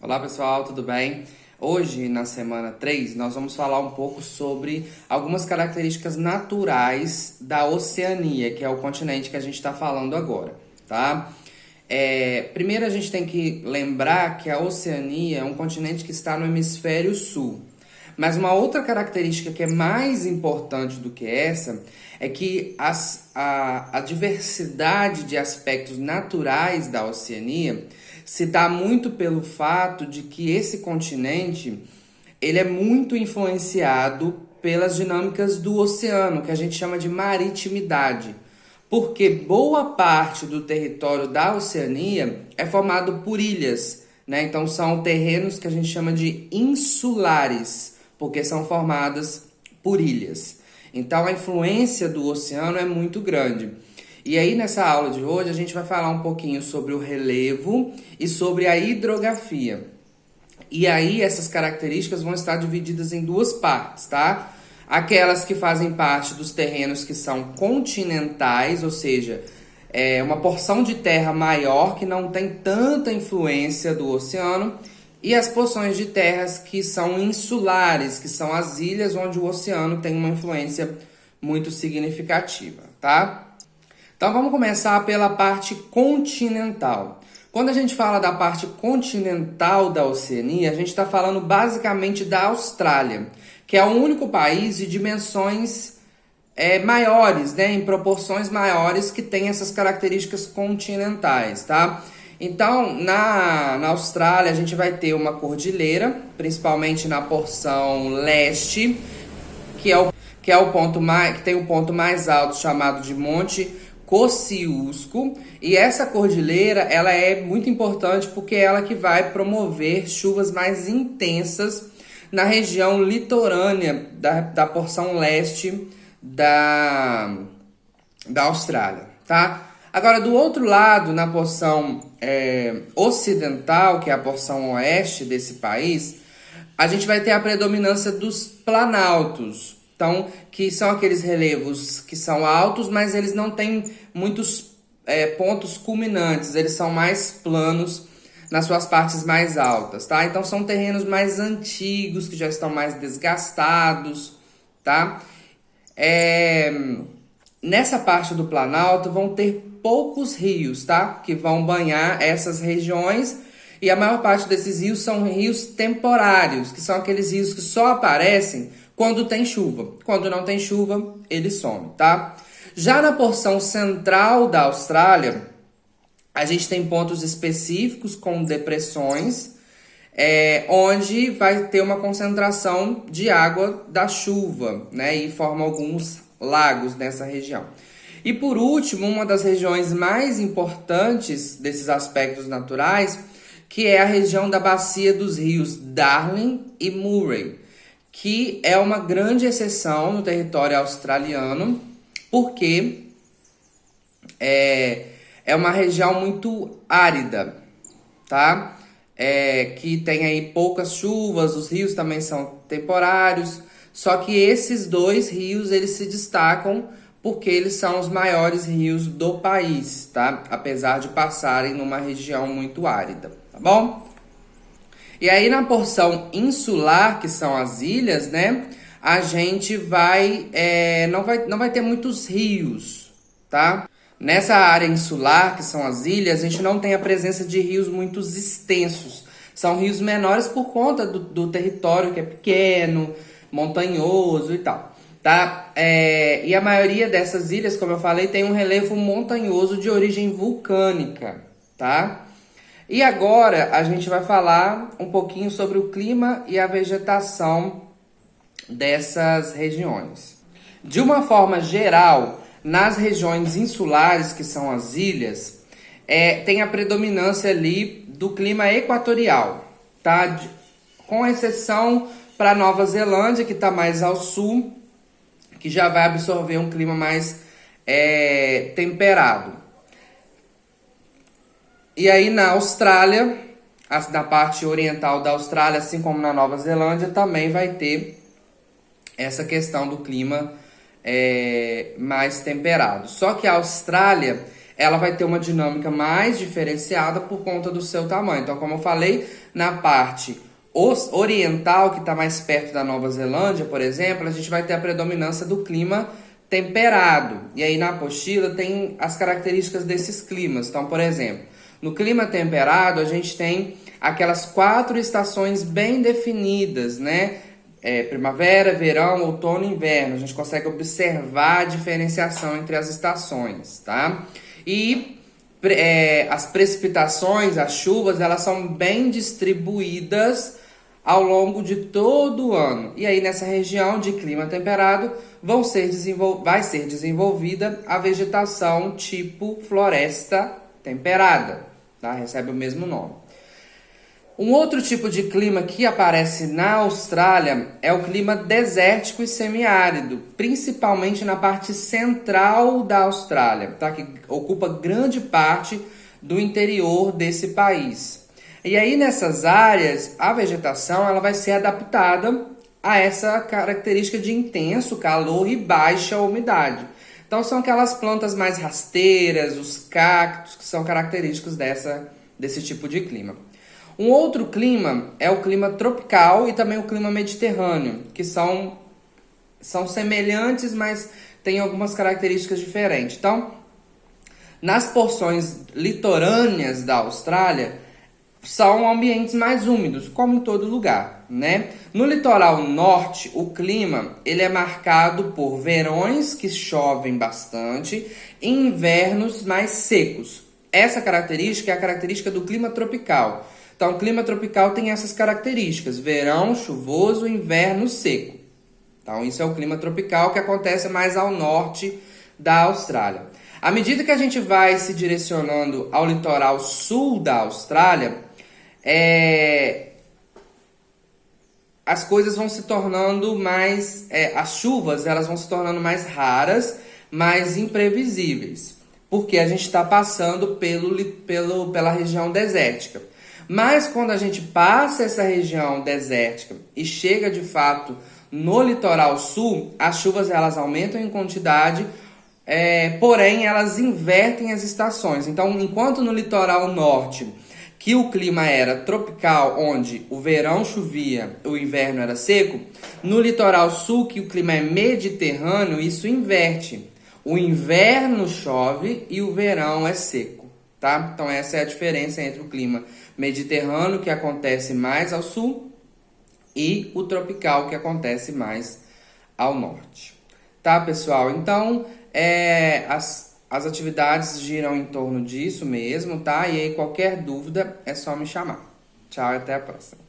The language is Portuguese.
Olá pessoal, tudo bem? Hoje, na semana 3, nós vamos falar um pouco sobre algumas características naturais da Oceania, que é o continente que a gente está falando agora, tá? Primeiro a gente tem que lembrar que a Oceania é um continente que está no hemisfério sul. Mas uma outra característica que é mais importante do que essa é que a diversidade de aspectos naturais da Oceania se dá muito pelo fato de que esse continente ele é muito influenciado pelas dinâmicas do oceano, que a gente chama de maritimidade. Porque boa parte do território da Oceania é formado por ilhas, né? Então são terrenos que a gente chama de insulares, porque são formadas por ilhas. Então a influência do oceano é muito grande. E aí nessa aula de hoje a gente vai falar um pouquinho sobre o relevo e sobre a hidrografia. E aí essas características vão estar divididas em duas partes, tá? Aquelas que fazem parte dos terrenos que são continentais, ou seja, é uma porção de terra maior que não tem tanta influência do oceano, e as porções de terras que são insulares, que são as ilhas onde o oceano tem uma influência muito significativa, tá? Então vamos começar pela parte continental. Quando a gente fala da parte continental da Oceania, a gente está falando basicamente da Austrália, que é o único país de dimensões maiores, né, em proporções maiores, que tem essas características continentais, tá? Então, na Austrália, a gente vai ter uma cordilheira, principalmente na porção leste, que é o ponto que tem o ponto mais alto, chamado de Monte Kosciuszko, e essa cordilheira ela é muito importante porque é ela que vai promover chuvas mais intensas na região litorânea da porção leste da Austrália, tá? Agora, do outro lado, na porção ocidental, que é a porção oeste desse país, a gente vai ter a predominância dos planaltos. Então, que são aqueles relevos que são altos, mas eles não têm muitos pontos culminantes, eles são mais planos nas suas partes mais altas, tá? Então, são terrenos mais antigos, que já estão mais desgastados, tá? Nessa parte do Planalto vão ter poucos rios, tá? Que vão banhar essas regiões, e a maior parte desses rios são rios temporários, que são aqueles rios que só aparecem quando tem chuva. Quando não tem chuva, ele some, tá? Já na porção central da Austrália, a gente tem pontos específicos com depressões, onde vai ter uma concentração de água da chuva, né? E forma alguns lagos nessa região. E por último, uma das regiões mais importantes desses aspectos naturais, que é a região da bacia dos rios Darling e Murray, que é uma grande exceção no território australiano, porque é uma região muito árida, tá? Que tem aí poucas chuvas, os rios também são temporários, só que esses dois rios, eles se destacam porque eles são os maiores rios do país, tá? Apesar de passarem numa região muito árida, tá bom? E aí na porção insular, que são as ilhas, né? A gente não vai ter muitos rios, tá? Nessa área insular, que são as ilhas, a gente não tem a presença de rios muito extensos. São rios menores por conta do território que é pequeno, montanhoso e tal, tá? E a maioria dessas ilhas, como eu falei, tem um relevo montanhoso de origem vulcânica, tá? E agora a gente vai falar um pouquinho sobre o clima e a vegetação dessas regiões. De uma forma geral, nas regiões insulares, que são as ilhas, tem a predominância ali do clima equatorial, tá? Com exceção para Nova Zelândia, que está mais ao sul, que já vai absorver um clima mais temperado. E aí na Austrália, na parte oriental da Austrália, assim como na Nova Zelândia, também vai ter essa questão do clima mais temperado. Só que a Austrália ela vai ter uma dinâmica mais diferenciada por conta do seu tamanho. Então, como eu falei, na parte oriental, que está mais perto da Nova Zelândia, por exemplo, a gente vai ter a predominância do clima temperado. E aí na apostila tem as características desses climas. Então, por exemplo, no clima temperado a gente tem aquelas 4 estações bem definidas, né? Primavera, verão, outono e inverno. A gente consegue observar a diferenciação entre as estações, tá? E as precipitações, as chuvas, elas são bem distribuídas ao longo de todo o ano. E aí nessa região de clima temperado vai ser desenvolvida a vegetação tipo floresta temperada, tá? Recebe o mesmo nome. Um outro tipo de clima que aparece na Austrália é o clima desértico e semiárido, principalmente na parte central da Austrália, tá? Que ocupa grande parte do interior desse país. E aí nessas áreas, a vegetação ela vai ser adaptada a essa característica de intenso calor e baixa umidade. Então são aquelas plantas mais rasteiras, os cactos, que são característicos desse tipo de clima. Um outro clima é o clima tropical e também o clima mediterrâneo, que são semelhantes, mas têm algumas características diferentes. Então, nas porções litorâneas da Austrália, são ambientes mais úmidos, como em todo lugar, né? No litoral norte, o clima ele é marcado por verões que chovem bastante e invernos mais secos. Essa característica é a característica do clima tropical. Então, o clima tropical tem essas características: verão chuvoso, inverno seco. Então, isso é o clima tropical que acontece mais ao norte da Austrália. À medida que a gente vai se direcionando ao litoral sul da Austrália, as coisas vão se tornando mais... as chuvas elas vão se tornando mais raras, mais imprevisíveis, porque a gente está passando pela região desértica. Mas quando a gente passa essa região desértica e chega de fato no litoral sul, as chuvas elas aumentam em quantidade, porém elas invertem as estações. Então, enquanto no litoral norte, que o clima era tropical, onde o verão chovia, o inverno era seco, no litoral sul, que o clima é mediterrâneo, isso inverte. O inverno chove e o verão é seco, tá? Então essa é a diferença entre o clima mediterrâneo, que acontece mais ao sul, e o tropical, que acontece mais ao norte. Tá, pessoal? Então, as atividades giram em torno disso mesmo, tá? E aí, qualquer dúvida, é só me chamar. Tchau e até a próxima.